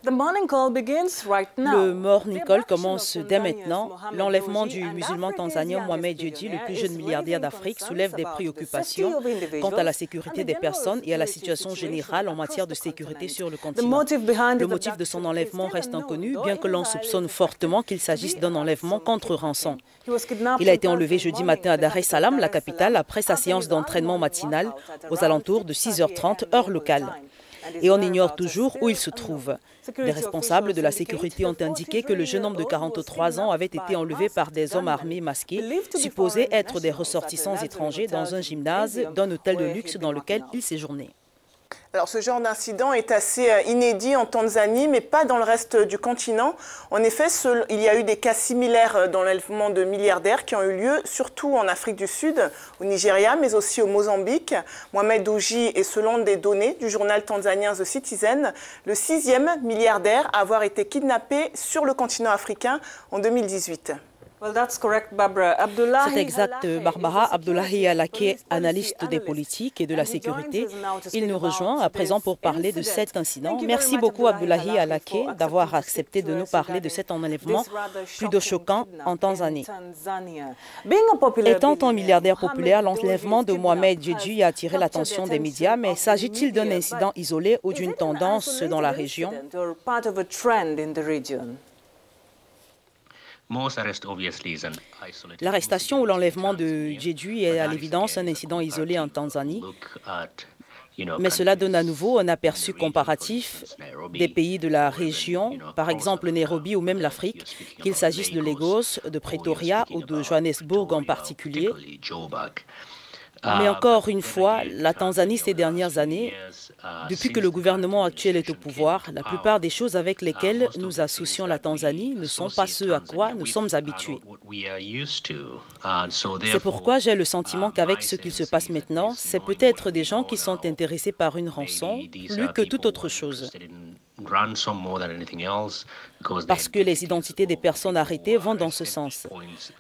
Le morning call commence dès maintenant. L'enlèvement du musulman tanzanien Mohamed Dewji, le plus jeune milliardaire d'Afrique, soulève des préoccupations quant à la sécurité des personnes et à la situation générale en matière de sécurité sur le continent. Le motif de son enlèvement reste inconnu, bien que l'on soupçonne fortement qu'il s'agisse d'un enlèvement contre rançon. Il a été enlevé jeudi matin à Dar es Salaam, la capitale, après sa séance d'entraînement matinale aux alentours de 6h30, heure locale. Et on ignore toujours où il se trouve. Les responsables de la sécurité ont indiqué que le jeune homme de 43 ans avait été enlevé par des hommes armés masqués, supposés être des ressortissants étrangers dans un gymnase d'un hôtel de luxe dans lequel il séjournait. Alors, ce genre d'incident est assez inédit en Tanzanie, mais pas dans le reste du continent. En effet, il y a eu des cas similaires d'enlèvement de milliardaires qui ont eu lieu, surtout en Afrique du Sud, au Nigeria, mais aussi au Mozambique. Mohamed Dewji est, selon des données du journal tanzanien The Citizen, le 6e milliardaire à avoir été kidnappé sur le continent africain en 2018. C'est exact, Barbara. Abdullahi Alake, analyste des politiques et de la sécurité, il nous rejoint à présent pour parler de cet incident. Merci beaucoup, Abdullahi Alake, d'avoir accepté de nous parler de cet enlèvement plutôt choquant en Tanzanie. Étant un milliardaire populaire, l'enlèvement de Mohamed Dewji a attiré l'attention des médias, mais s'agit-il d'un incident isolé ou d'une tendance dans la région? L'arrestation ou l'enlèvement de Dewji est à l'évidence un incident isolé en Tanzanie, mais cela donne à nouveau un aperçu comparatif des pays de la région, par exemple Nairobi ou même l'Afrique, qu'il s'agisse de Lagos, de Pretoria ou de Johannesburg en particulier. Mais encore une fois, la Tanzanie ces dernières années, depuis que le gouvernement actuel est au pouvoir, la plupart des choses avec lesquelles nous associons la Tanzanie ne sont pas ce à quoi nous sommes habitués. C'est pourquoi j'ai le sentiment qu'avec ce qu'il se passe maintenant, c'est peut-être des gens qui sont intéressés par une rançon plus que toute autre chose. Parce que les identités des personnes arrêtées vont dans ce sens.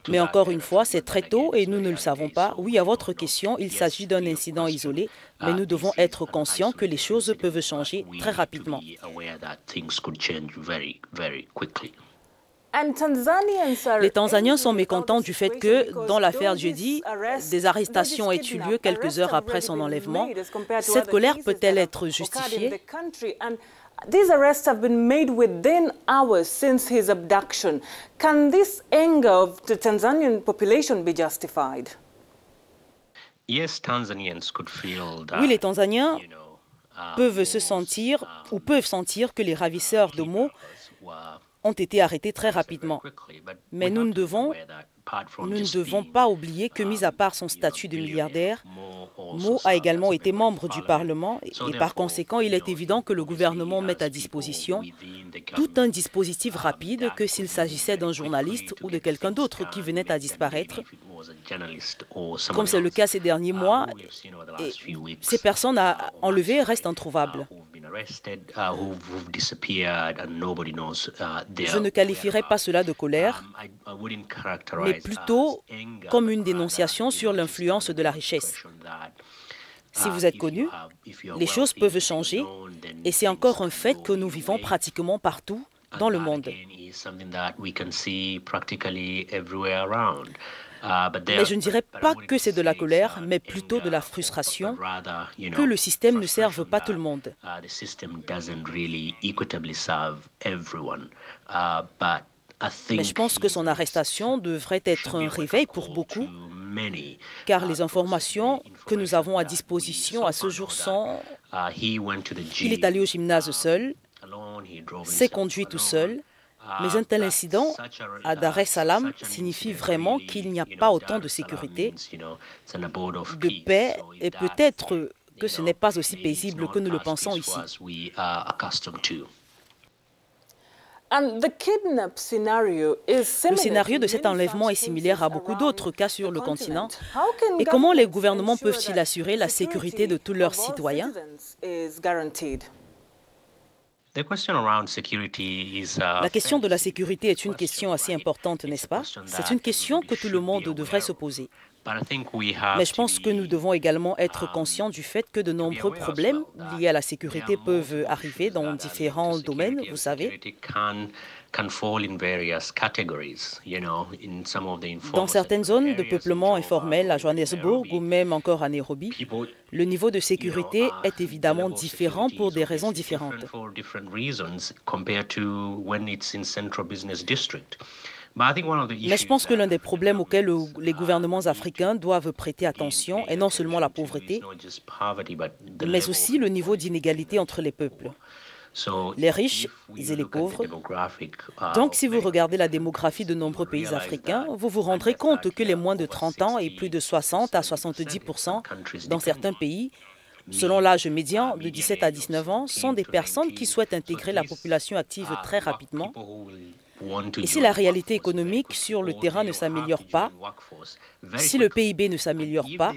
Mais encore une fois, c'est très tôt et nous ne le savons pas. Oui, à votre question, il s'agit d'un incident isolé, mais nous devons être conscients que les choses peuvent changer très rapidement. Les Tanzaniens sont mécontents du fait que, dans l'affaire Dewji, des arrestations aient eu lieu quelques heures après son enlèvement. Cette colère peut-elle être justifiée? These arrests have been made within hours since his abduction. Can this anger of the Tanzanian population be justified? Oui, les Tanzaniens peuvent se sentir ou peuvent sentir que les ravisseurs de Mo ont été arrêtés très rapidement. Mais nous ne devons pas oublier que, mis à part son statut de milliardaire, Mo a également été membre du Parlement et par conséquent, il est évident que le gouvernement mette à disposition tout un dispositif rapide que s'il s'agissait d'un journaliste ou de quelqu'un d'autre qui venait à disparaître, comme c'est le cas ces derniers mois, et ces personnes enlevées restent introuvables. Je ne qualifierais pas cela de colère, mais plutôt comme une dénonciation sur l'influence de la richesse. Si vous êtes connu, les choses peuvent changer et c'est encore un fait que nous vivons pratiquement partout dans le monde. Mais je ne dirais pas que c'est de la colère, mais plutôt de la frustration que le système ne serve pas tout le monde. Mais je pense que son arrestation devrait être un réveil pour beaucoup, car les informations que nous avons à disposition à ce jour sont qu'il est allé au gymnase seul, s'est conduit tout seul, mais un tel incident à Dar es Salaam signifie vraiment qu'il n'y a pas autant de sécurité, de paix, et peut-être que ce n'est pas aussi paisible que nous le pensons ici. Le scénario de cet enlèvement est similaire à beaucoup d'autres cas sur le continent. Et comment les gouvernements peuvent-ils assurer la sécurité de tous leurs citoyens? La question de la sécurité est une question assez importante, n'est-ce pas? C'est une question que tout le monde devrait se poser. Mais je pense que nous devons également être conscients du fait que de nombreux problèmes liés à la sécurité peuvent arriver dans différents domaines, vous savez. Dans certaines zones de peuplement informel à Johannesburg ou même encore à Nairobi, le niveau de sécurité est évidemment différent pour des raisons différentes. Mais je pense que l'un des problèmes auxquels les gouvernements africains doivent prêter attention est non seulement la pauvreté, mais aussi le niveau d'inégalité entre les peuples, les riches et les pauvres. Donc, si vous regardez la démographie de nombreux pays africains, vous vous rendrez compte que les moins de 30 ans et plus de 60 à 70% dans certains pays, selon l'âge médian de 17 à 19 ans, sont des personnes qui souhaitent intégrer la population active très rapidement. Et si la réalité économique sur le terrain ne s'améliore pas, si le PIB ne s'améliore pas,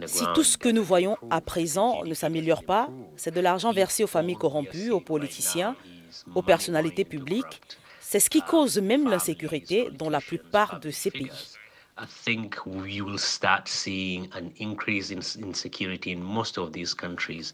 si tout ce que nous voyons à présent ne s'améliore pas, c'est de l'argent versé aux familles corrompues, aux politiciens, aux personnalités publiques. C'est ce qui cause même l'insécurité dans la plupart de ces pays. I think we will start seeing an increase in insecurity in most of these countries.